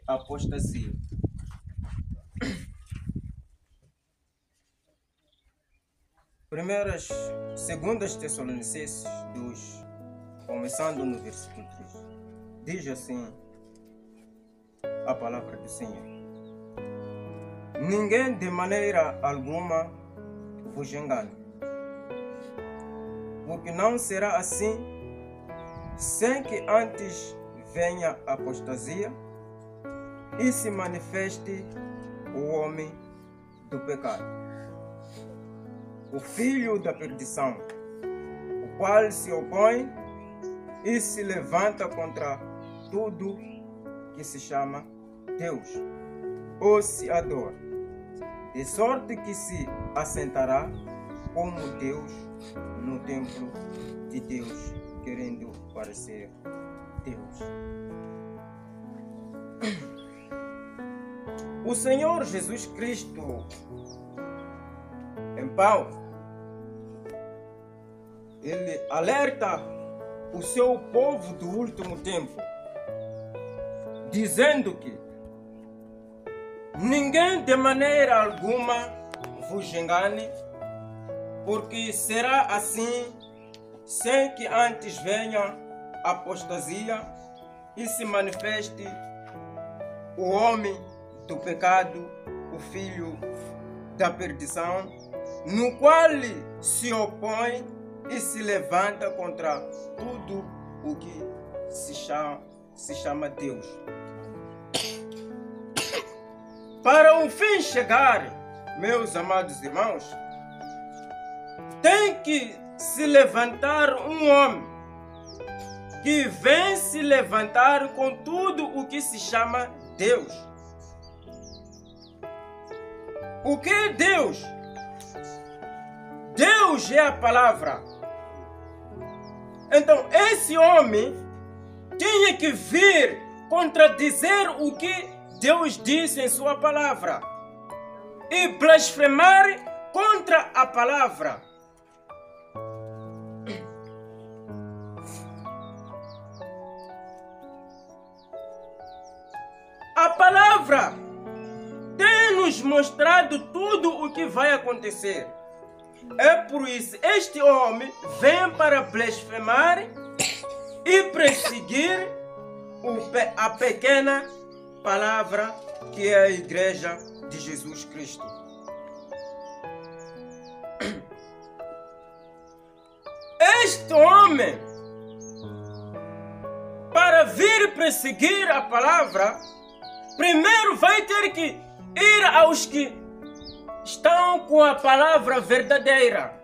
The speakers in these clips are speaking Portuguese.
apostasia. Segundas Tessalonicenses 2, começando no versículo 3, diz assim a palavra do Senhor: ninguém de maneira alguma vos engane, porque não será assim sem que antes venha a apostasia e se manifeste o homem do pecado, o filho da perdição, o qual se opõe e se levanta contra tudo que se chama Deus, ou se adora, de sorte que se assentará como Deus no templo de Deus, querendo parecer Deus. O Senhor Jesus Cristo, em Paulo, ele alerta o seu povo do último tempo, dizendo que ninguém de maneira alguma vos engane, porque será assim sem que antes venha a apostasia e se manifeste o homem do pecado, o filho da perdição, no qual se opõe e se levanta contra tudo o que se chama Deus. Para o fim chegar, meus amados irmãos, tem que se levantar um homem que vem se levantar com tudo o que se chama Deus. O que é Deus? Deus é a palavra. Então esse homem tinha que vir contradizer o que Deus disse em sua palavra e blasfemar contra a palavra. A palavra tem nos mostrado tudo o que vai acontecer. É por isso este homem vem para blasfemar e perseguir a pequena palavra que é a Igreja de Jesus Cristo. Este homem, para vir perseguir a palavra, primeiro vai ter que ir aos que estão com a palavra verdadeira.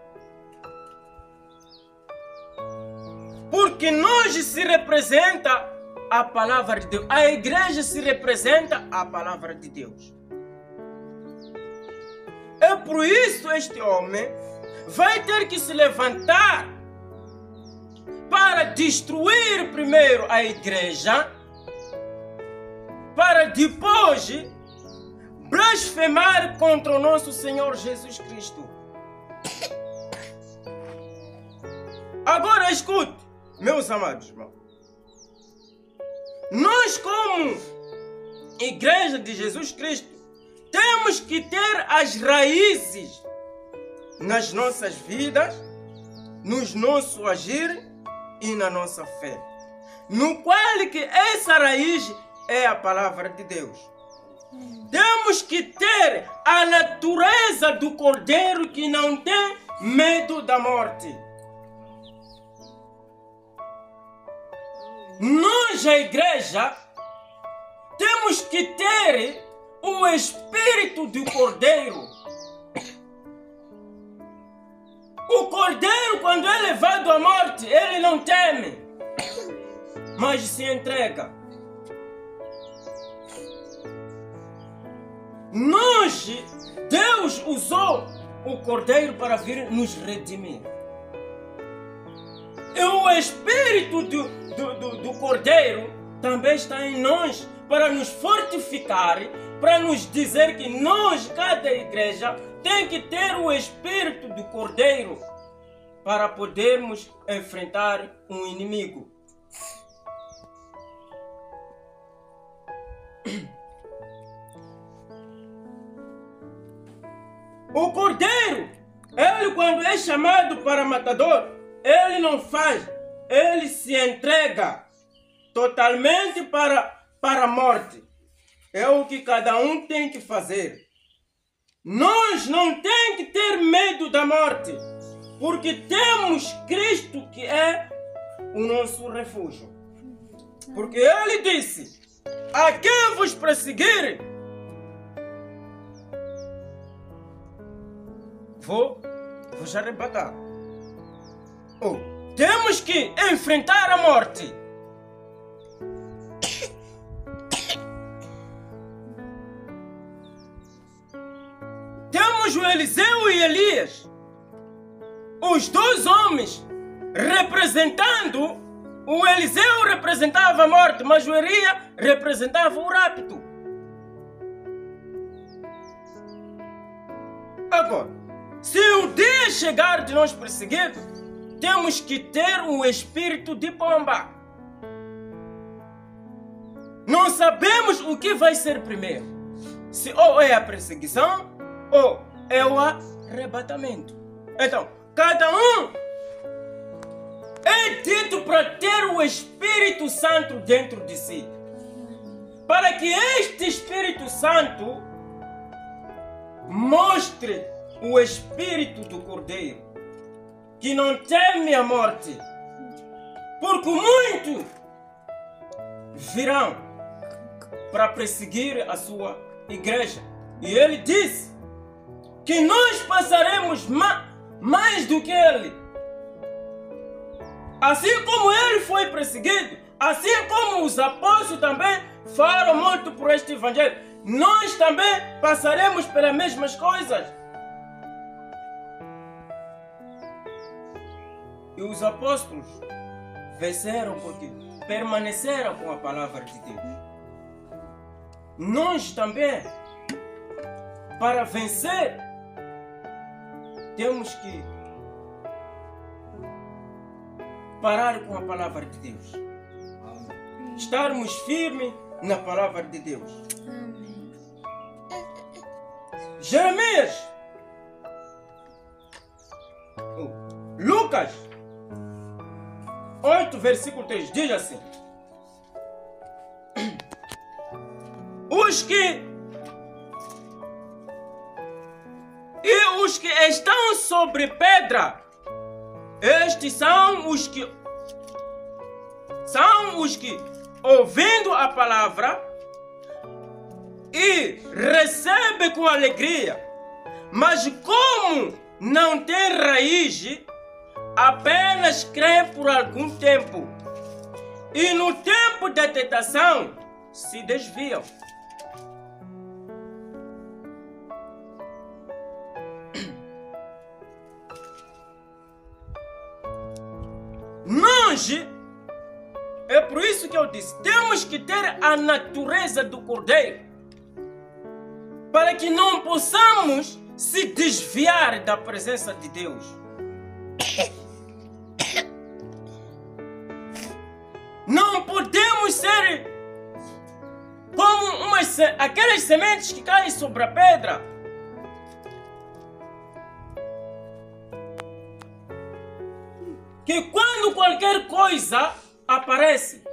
Porque nós se representa a palavra de Deus. A igreja se representa a palavra de Deus. É por isso este homem vai ter que se levantar para destruir primeiro a igreja, para depois blasfemar contra o nosso Senhor Jesus Cristo. Agora escute, meus amados irmãos. Nós, como Igreja de Jesus Cristo, temos que ter as raízes nas nossas vidas, nos nosso agir e na nossa fé, no qual que essa raiz é a palavra de Deus. Temos que ter a natureza do Cordeiro que não tem medo da morte. Nós, a igreja, temos que ter o espírito do Cordeiro. O Cordeiro, quando é levado à morte, ele não teme, mas se entrega. Deus usou o Cordeiro para vir nos redimir. E o Espírito do Cordeiro também está em nós para nos fortificar, para nos dizer que nós, cada igreja, tem que ter o Espírito do Cordeiro para podermos enfrentar um inimigo. O cordeiro, ele quando é chamado para matador, ele não faz, ele se entrega totalmente para a morte. É o que cada um tem que fazer. Nós não temos que ter medo da morte, porque temos Cristo que é o nosso refúgio. Porque ele disse: a quem vos perseguir, vou vos arrebatar. Temos que enfrentar a morte. Temos o Eliseu e Elias, os dois homens representando. O Eliseu representava a morte, mas o Elias representava o rapto. Agora, se o dia chegar de nós perseguir, temos que ter o espírito de pomba. Não sabemos o que vai ser primeiro. Se ou é a perseguição ou é o arrebatamento. Então, cada um é dito para ter o Espírito Santo dentro de si. Para que este Espírito Santo mostre o Espírito do Cordeiro, que não teme a morte. Porque muitos virão para perseguir a sua igreja. E ele disse que nós passaremos mais do que ele. Assim como ele foi perseguido, assim como os apóstolos também falam muito por este evangelho, nós também passaremos pelas mesmas coisas. E os apóstolos venceram porque permaneceram com a palavra de Deus. Nós também, para vencer, temos que parar com a palavra de Deus. Amém. Estarmos firmes na palavra de Deus. Amém. Jeremias, Lucas 8, versículo 3 diz assim: os que estão sobre pedra, estes são os que ouvindo a palavra e recebem com alegria, mas como não tem raiz, apenas creem por algum tempo, e no tempo da tentação se desviam. Nós, é por isso que eu disse, temos que ter a natureza do Cordeiro, para que não possamos se desviar da presença de Deus. Não podemos ser como aquelas sementes que caem sobre a pedra. Que quando qualquer coisa aparece,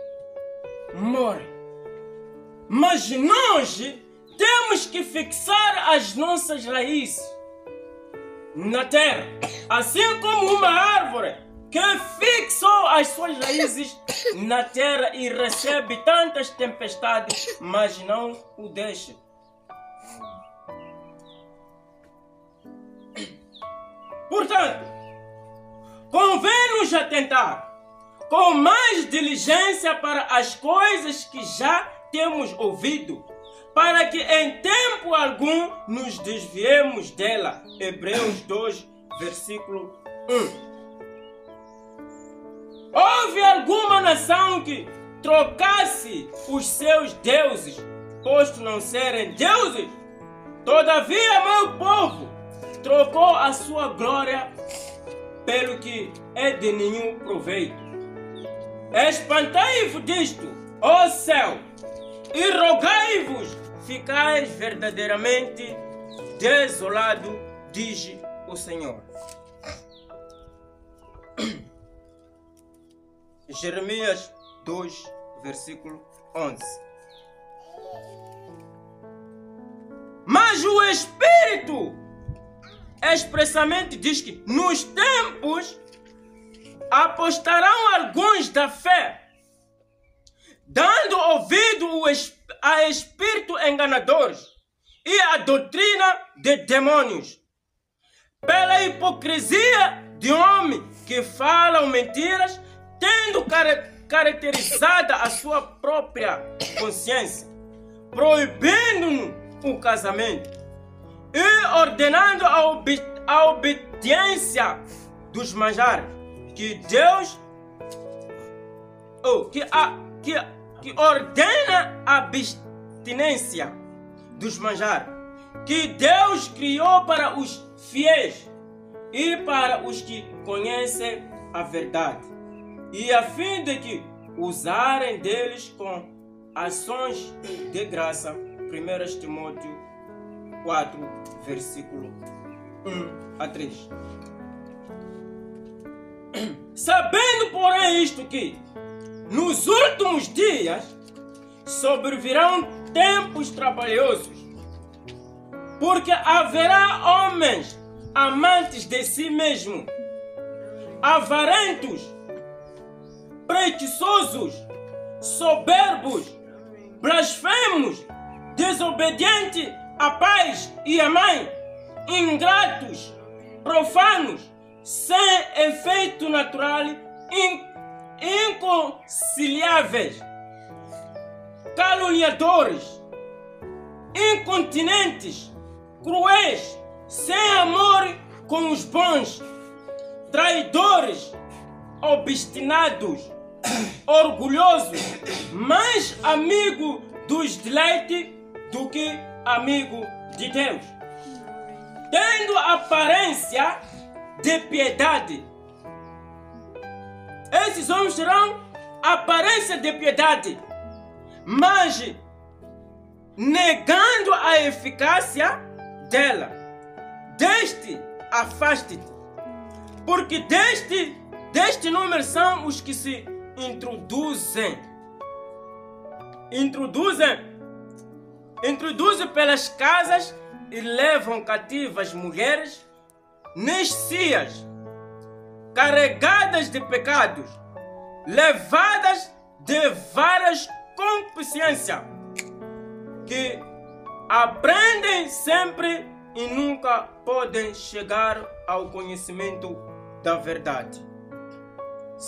morre. Mas nós temos que fixar as nossas raízes na terra, assim como uma árvore que fixou as suas raízes na terra e recebe tantas tempestades, mas não o deixa. Portanto, convém-nos atentar com mais diligência para as coisas que já temos ouvido, para que em tempo algum nos desviemos dela. Hebreus 2, versículo 1. Houve alguma nação que trocasse os seus deuses, posto não serem deuses? Todavia, meu povo trocou a sua glória pelo que é de nenhum proveito. Espantai-vos disto, ó céu, e rogai-vos, ficais verdadeiramente desolado diz o Senhor. Jeremias 2, versículo 11. Mas o Espírito expressamente diz que nos tempos apostarão alguns da fé, dando ouvido a espíritos enganadores e a doutrina de demônios, pela hipocrisia de homens que falam mentiras, tendo caracterizada a sua própria consciência, proibindo o casamento e ordenando a obediência dos manjares que Deus que ordena a abstinência dos manjares que Deus criou para os fiéis e para os que conhecem a verdade, e a fim de que usarem deles com ações de graça. 1 Timóteo 4, versículo 1 a 3. Sabendo, porém, isto que nos últimos dias sobrevirão tempos trabalhosos, porque haverá homens amantes de si mesmos, avarentos, preguiçosos, soberbos, blasfemos, desobedientes a pais e a mãe, ingratos, profanos, sem efeito natural, inconciliáveis, caluniadores, incontinentes, cruéis, sem amor com os bons, traidores, obstinados, orgulhosos, mais amigo dos deleites do que amigo de Deus, tendo aparência de piedade. Esses homens terão aparência de piedade, mas negando a eficácia dela. Deste afaste-te, porque deste número são os que se introduzem pelas casas e levam cativas mulheres nescias, carregadas de pecados, levadas de várias concupiscências, que aprendem sempre e nunca podem chegar ao conhecimento da verdade.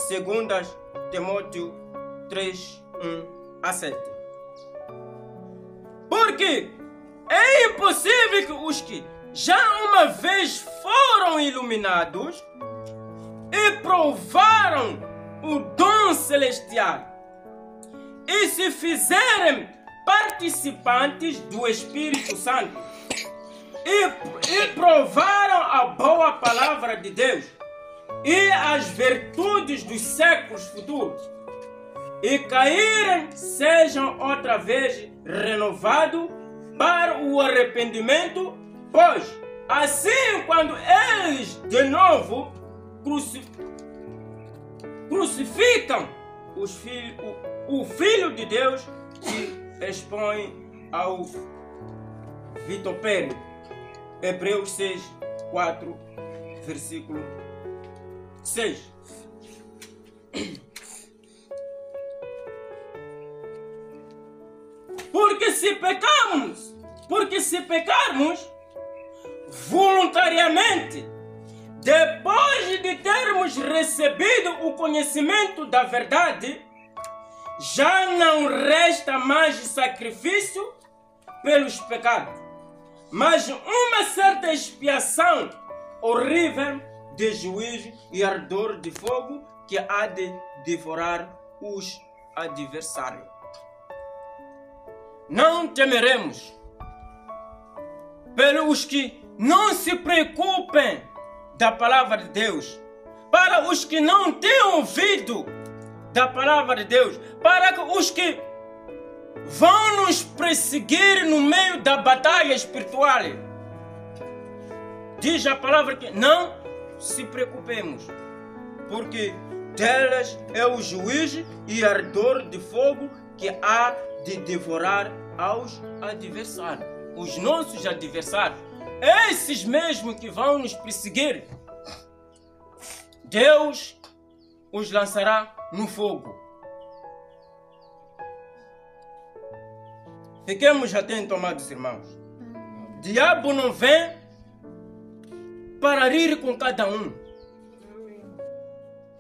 2 Timóteo 3, 1 a 7. Porque é impossível que os que já uma vez foram iluminados e provaram o dom celestial e se fizerem participantes do Espírito Santo e provaram a boa palavra de Deus e as virtudes dos séculos futuros, e caírem, sejam outra vez renovados para o arrependimento, pois assim, quando eles de novo crucificam o Filho de Deus, se expõe ao vitupério. Hebreus 6, 4, versículo 6. Porque se pecarmos voluntariamente, depois de termos recebido o conhecimento da verdade, já não resta mais sacrifício pelos pecados, mas uma certa expiação horrível de juízo e ardor de fogo que há de devorar os adversários. Não temeremos pelos que não se preocupem da palavra de Deus, para os que não têm ouvido da palavra de Deus, para os que vão nos perseguir no meio da batalha espiritual. diz a palavra que não se preocupemos, porque delas é o juízo e ardor de fogo que há de devorar aos adversários. Os nossos adversários, esses mesmos que vão nos perseguir, Deus os lançará no fogo. Fiquemos atentos, amados irmãos. Diabo não vem para rir com cada um.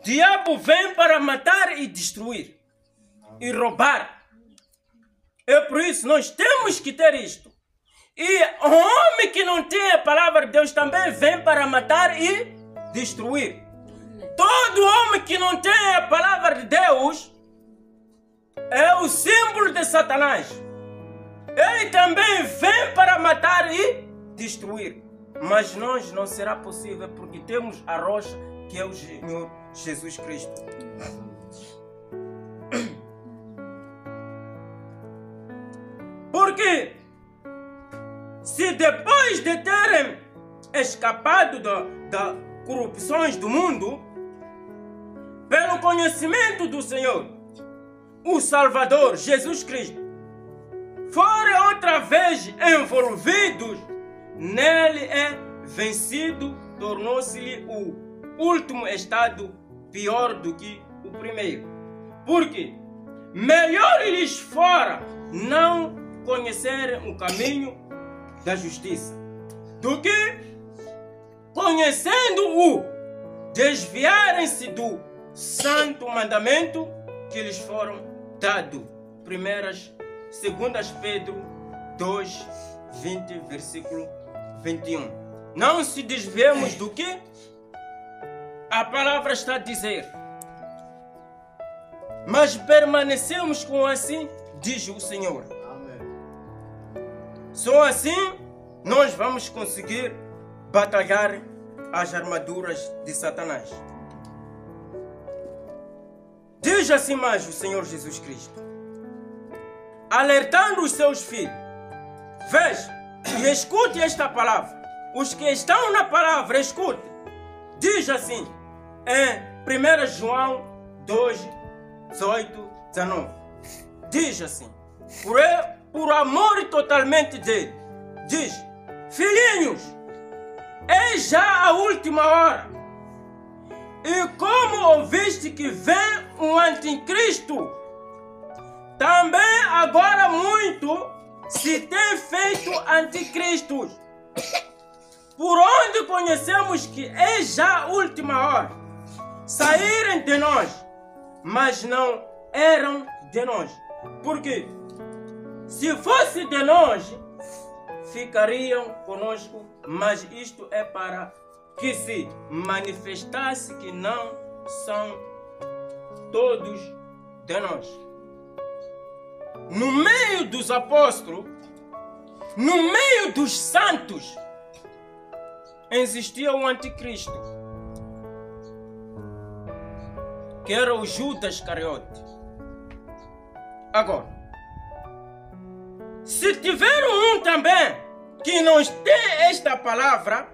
Diabo vem para matar e destruir e roubar. É por isso nós temos que ter isto. E o homem que não tem a palavra de Deus também vem para matar e destruir. Todo homem que não tem a palavra de Deus é o símbolo de Satanás. Ele também vem para matar e destruir. Mas nós não será possível porque temos a rocha que é o Senhor Jesus Cristo. Porque se depois de terem escapado das corrupções do mundo, pelo conhecimento do Senhor, o Salvador Jesus Cristo, forem outra vez envolvidos nele, é vencido, tornou-se-lhe o último estado pior do que o primeiro. Porque melhor lhes fora não conhecerem o caminho da justiça, do que, conhecendo-o, desviarem-se do santo mandamento que lhes foram dado. 2 Pedro 2, 20, versículo 21. Não se desviemos do que a palavra está a dizer, mas permanecemos com assim, diz o Senhor. Amém. Só assim nós vamos conseguir batalhar as armaduras de Satanás. Diz assim mais o Senhor Jesus Cristo, alertando os seus filhos. Veja e escute esta palavra. Os que estão na palavra, escute. Diz assim, em 1 João 2, 18, 19. Diz assim, por amor totalmente dele, diz, filhinhos, é já a última hora. E como ouviste que vem um anticristo, também agora muito se tem feito anticristos, por onde conhecemos que é já a última hora. Saírem de nós, mas não eram de nós. Porque se fosse de nós, ficariam conosco, mas isto é para que se manifestasse que não são todos de nós. No meio dos apóstolos, no meio dos santos, existia um anticristo, que era o Judas Iscariote. Agora, se tiver um também que não tem esta palavra,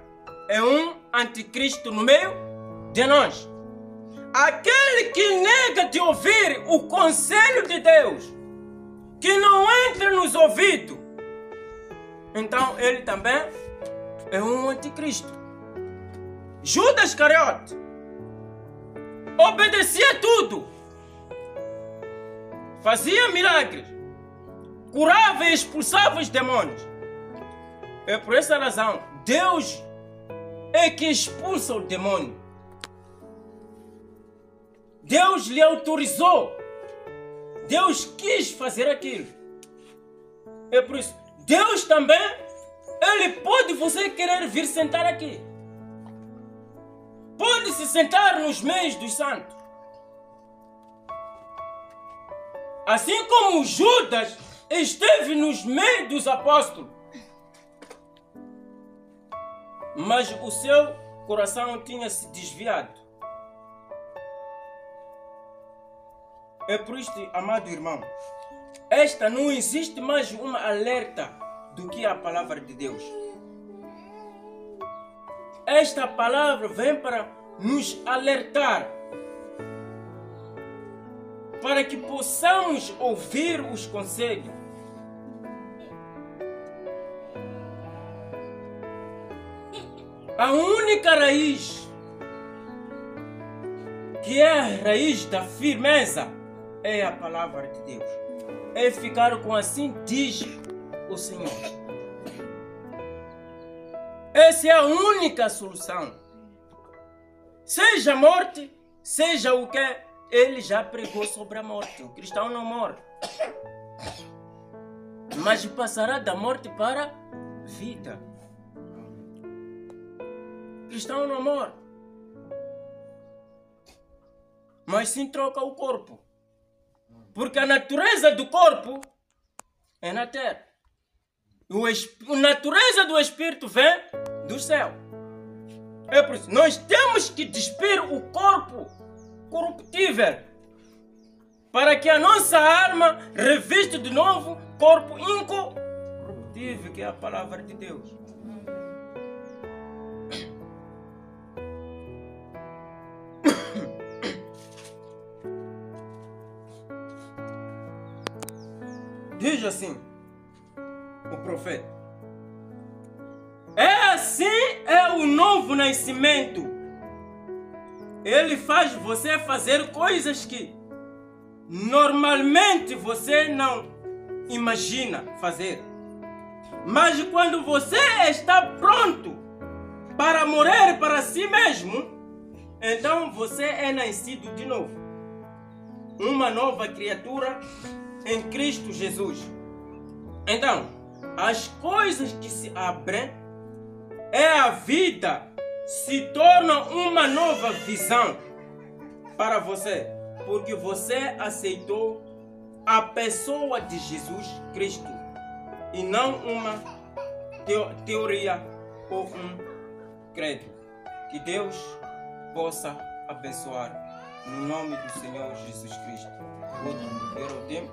é um anticristo no meio de nós. Aquele que nega de ouvir o conselho de Deus, que não entra nos ouvidos, então ele também é um anticristo. Judas Iscariote obedecia tudo, fazia milagres, curava e expulsava os demônios. É por essa razão Deus é que expulsa o demônio. Deus lhe autorizou. Deus quis fazer aquilo. É por isso, Deus também, Ele pode você querer vir sentar aqui. Pode se sentar nos meios dos santos. Assim como Judas esteve nos meios dos apóstolos. Mas o seu coração tinha se desviado. É por isso, amado irmão, esta não existe mais uma alerta do que a palavra de Deus. esta palavra vem para nos alertar, para que possamos ouvir os conselhos. A única raiz, que é a raiz da firmeza, é a palavra de Deus. É ficar com assim diz o Senhor. Essa é a única solução. Seja a morte, seja o que ele já pregou sobre a morte. O cristão não morre, mas passará da morte para a vida. O cristão não morre, mas sim troca o corpo. Porque a natureza do corpo é na terra. A natureza do espírito vem do céu. É por isso nós temos que despir o corpo corruptível, para que a nossa alma revista de novo corpo incorruptível, que é a palavra de Deus. Diz assim o profeta: assim é o novo nascimento. Ele faz você fazer coisas que normalmente você não imagina fazer. Mas quando você está pronto para morrer para si mesmo, então você é nascido de novo. Uma nova criatura em Cristo Jesus. Então, as coisas que se abrem é a vida, se torna uma nova visão para você, porque você aceitou a pessoa de Jesus Cristo e não uma teoria ou um credo. Que Deus possa abençoar no nome do Senhor Jesus Cristo. Outro tempo.